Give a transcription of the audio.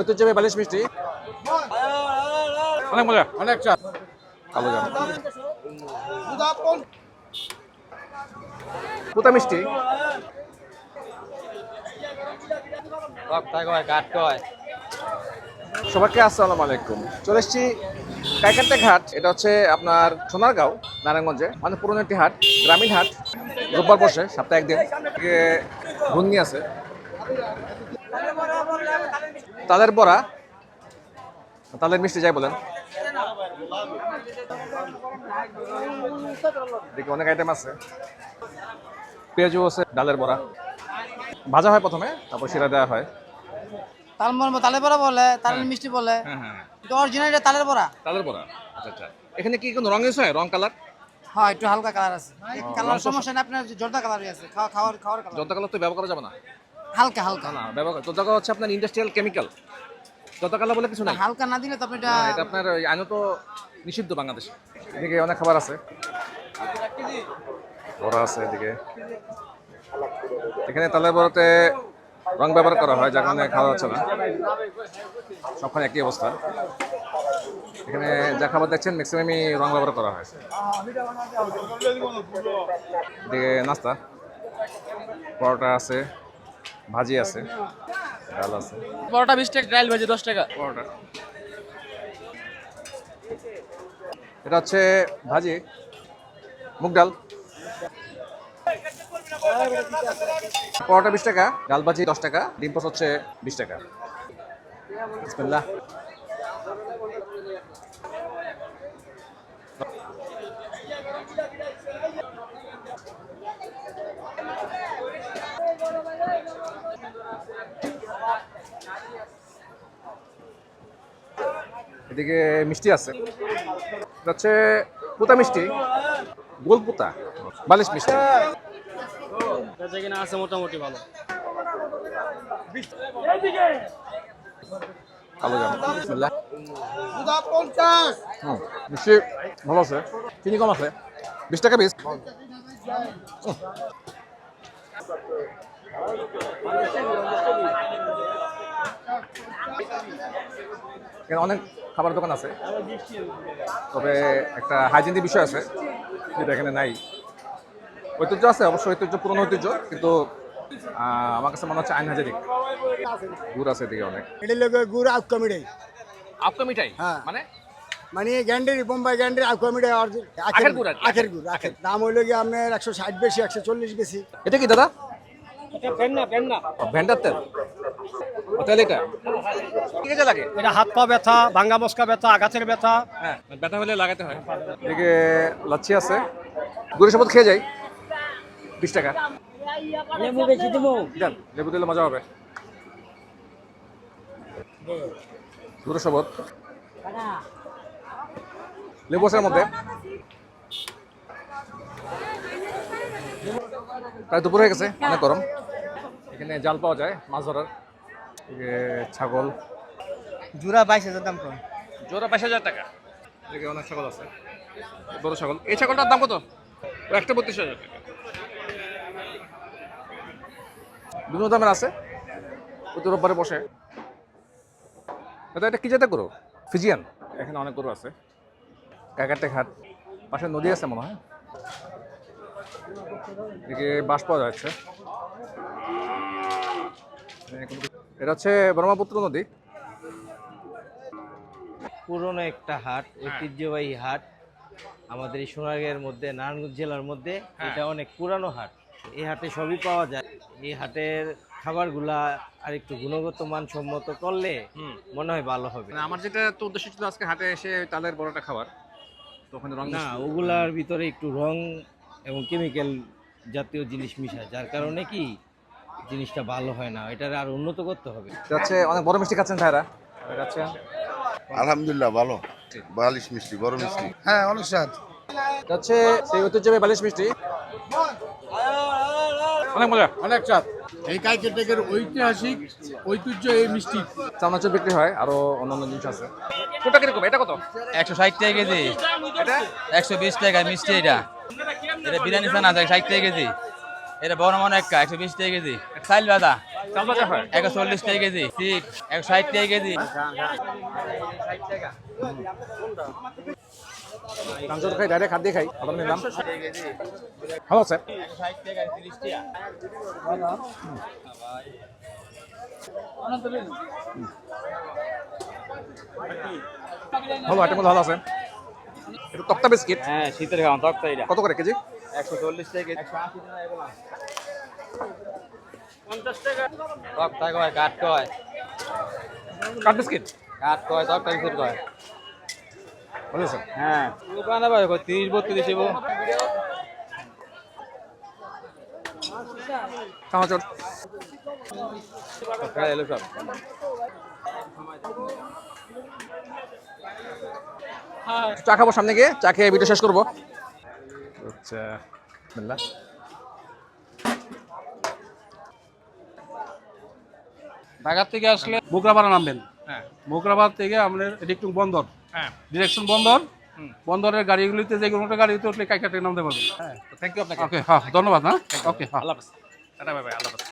ঐতিহ্যবাহী বালিশ মিষ্টি, অনেক মজা, অনেক স্বাদ। কালো জাম, পুতা মিষ্টি, সবাইকে আসসালামু আলাইকুম। চলে এসেছি কাইকারটা ঘাট। এটা হচ্ছে আপনার সোনারগাঁও, নারায়ণগঞ্জে, অনেক পুরনো একটি হাট, গ্রামীণ হাট। রোববার বসে, সপ্তাহে একদিন। ঘুগনি আছে, তালের বড়া, তালের মিষ্টি যাই বলেন, দেখি অনেক আইটেম আছে। পেঁয়াজু আছে, ডালের বড়া ভাজা হয় প্রথমে, তারপর শিরা দেওয়া হয়। তালের বড়া বলে, তালের মিষ্টি বলে, অরিজিনাল তালের বড়া। তালের বড়া, আচ্ছা আচ্ছা। এখানে কি কোনো রং ইউজ হয়? রং কালার? হ্যাঁ, একটু হালকা কালার আছে। কালার সমস্যা নেই, আপনার জর্দা কালারই আছে, খাওয়ার কালার। জর্দা কালার তো ব্যবহার করা যাবে না। হালকা হালকা না, ব্যবহার জর্দা কালার হচ্ছে আপনার ইন্ডাস্ট্রিয়াল কেমিক্যাল। জর্দা কালার বলে কিছু নাই। হালকা না দিলে তো আপনি না, এটা আপনার আইনত নিষিদ্ধ বাংলাদেশে। এদিকে অনেক খাবার আছে, বড়া আছে এদিকে। এখানে তালের বড়াতে রং ব্যবহার করা হয়, যার কারণে খাওয়া যাচ্ছে না। সবখানে একই অবস্থা। এখানে যা খাবার দেখছেন ম্যাক্সিমামই রং ব্যবহার করা হয়। এদিকে নাস্তা, পরোটা আছে, ভাজি আছে, ডাল আছে। পরোটা 20 টাকা, ডাল ভাজি 10 টাকা। পরোটা, এটা হচ্ছে ভাজি, মুগ ডাল। পরোটা 20 টাকা, ডাল ভাজি 10 টাকা, ডিম পোচ হচ্ছে 20 টাকা। বিসমিল্লাহ। এদিকে মিষ্টি আছে, এটা হচ্ছে পুতা মিষ্টি, গোল পুতা বালিশ মিষ্টি। বেচা কিনা আছে মোটামুটি ভালো। কালো জাম, বিসমিল্লাহ। মিষ্টি ভালো আছে, চিনি কম আছে, 20 টাকা পিস। এখানে অনেক খাবার দোকান আছে, তবে একটা হাইজিনের বিষয় আছে যেটা এখানে নাই। ঐতিহ্য আছে অবশ্যই, ঐতিহ্য পুরনো ঐতিহ্য, কিন্তু আমার কাছে মনে হচ্ছে আইন হাজারিক। গুড় আছে এদিকে অনেক। এটা লোক গুড় আউকা মিঠাই। আপকা মিঠাই হ্যাঁ। মানে মানে গ্যান্ডের বোম্বাই গ্যান্ডের আউকা মিঠাই, আখের গুড় আর কি। আখের গুড়। আখের দাম হইলো গিয়ে আপনার 160 বেশি, 140 বেশি। এটা কি দাদা? এটা পেন্না। ভেন্ডার তেল? ও, তেল এটা কি কাজে লাগে? এটা হাত পা ব্যথা, ভাঙ্গা মস্কা ব্যথা, আঘাতের ব্যথা। হ্যাঁ, ব্যথা হলে লাগাতে হয়। এদিকে লাচ্ছি আছে, গুড়ের শরবত খেয়ে যাই, 20 টাকা। লেবু বেশি দেবো। যান, লেবু দিলে মজা হবে। গুড়ের শরবত, লেবু আছে এর মধ্যে। প্রায় দুপুর হয়ে গেছে, অনেক গরম। এখানে জাল পাওয়া যায় মাছ ধরার। এদিকে ছাগল, জোড়া 22,000 দাম কম। জোড়া 22,000 টাকা। এদিকে অনেক ছাগল আছে, বড় ছাগল। এই ছাগলটার দাম কত? ও একটা 32,000 টাকা। বিভিন্ন দামের আছে, প্রতি রোববারে বসে। এটা কি জাতের গরু? ফিজিয়ান। এখানে অনেক গরু আছে। কাকারটা ঘাট, পাশে নদী আছে মনে হয়। এদিকে বাঁশ পাওয়া যাচ্ছে। এটা হচ্ছে ব্রহ্মপুত্র নদী। পুরনো একটা হাট, ঐতিহ্যবাহী হাট আমাদের এই সোনারগাঁয়ের মধ্যে, নারায়ণগঞ্জ জেলার মধ্যে। এটা অনেক পুরানো হাট। এই হাটে সবই পাওয়া যায়। এই হাটের খাবারগুলা আর একটু গুণগত মানসম্মত করলে মনে হয় ভালো হবে। মানে আমার যেটা তো উদ্দেশ্য ছিল আজকে হাটে এসে ওই তালের বড়টা খাবার, তো ওখানে রং না, ওগুলার ভিতরে একটু রং এবং কেমিক্যাল জাতীয় জিনিস মিশায়, যার কারণে কি জিনিসটা ভালো হয় না। এটার আর উন্নত করতে হবে। হচ্ছে অনেক বড় মিষ্টি খাচ্ছেন ভাইরা, খাচ্ছেন। আলহামদুলিল্লাহ ভালো, বালিশ মিষ্টি, বড় মিষ্টি। হ্যাঁ, অনেক স্বাদ। এটা হচ্ছে সেই ঐতিহ্যবাহী বালিশ মিষ্টি, অনেক মজা, অনেক স্বাদ। এই কাইকেটেকের ঐতিহাসিক ঐতিহ্য এই মিষ্টি। চানাচুর বিক্রি হয়, আরো অন্যান্য জিনিস আছে। কোনটা কিরকম? এটা কত? 160 টাকা কেজি। এটা 120 টাকা মিষ্টি। এটা বিরিয়ানি চানা 60 টাকা কেজি। এটা বড় মনে একটা 120 টাকা কেজি। চাইল বাদা চাল ভাজা হয় 140 টাকা কেজি, ঠিক 160 টাকা কেজি। মাংস খাই ডাইরেক্ট হাত দিয়ে খাই আবার নিলাম ভালো আছে ভালো আইটেম ভালো আছে এটা তক্তা বিস্কিট হ্যাঁ, শীতের খাওয়া তক্তা এটা। কত করে কেজি 140 টাকা কেজি। তক্তা কয়, কাঠ কয়। কাঠ বিস্কিট কাঠ কয়, তক্তা বিস্কুট কয়। ভালো আছে হ্যাঁ, দোকানে ভাই 30 32 দেবো। খাওয়া চট খাই এলো সব। চা খাবো সামনে গিয়ে চা খেয়ে ভিডিও শেষ করবো আচ্ছা বিসমিল্লাহ ঢাকা থেকে আসলে মোগরাপাড়া নামবেন। হ্যাঁ মোগরাপাড়া থেকে আমাদের ডিরেক্টং বন্দর, হ্যাঁ ডিরেকশন বন্দর। বন্দরের গাড়িগুলিতে যে কোনো একটা গাড়িতে উঠলে কাইকাটে নামতে পারবেন। থ্যাংক ইউ আপনাকে ওকে, হ্যাঁ, ধন্যবাদ। হ্যাঁ, ওকে, হ্যাঁ। আল্লাহ হাফেজ টাটা বাই বাই আল্লাহ হাফেজ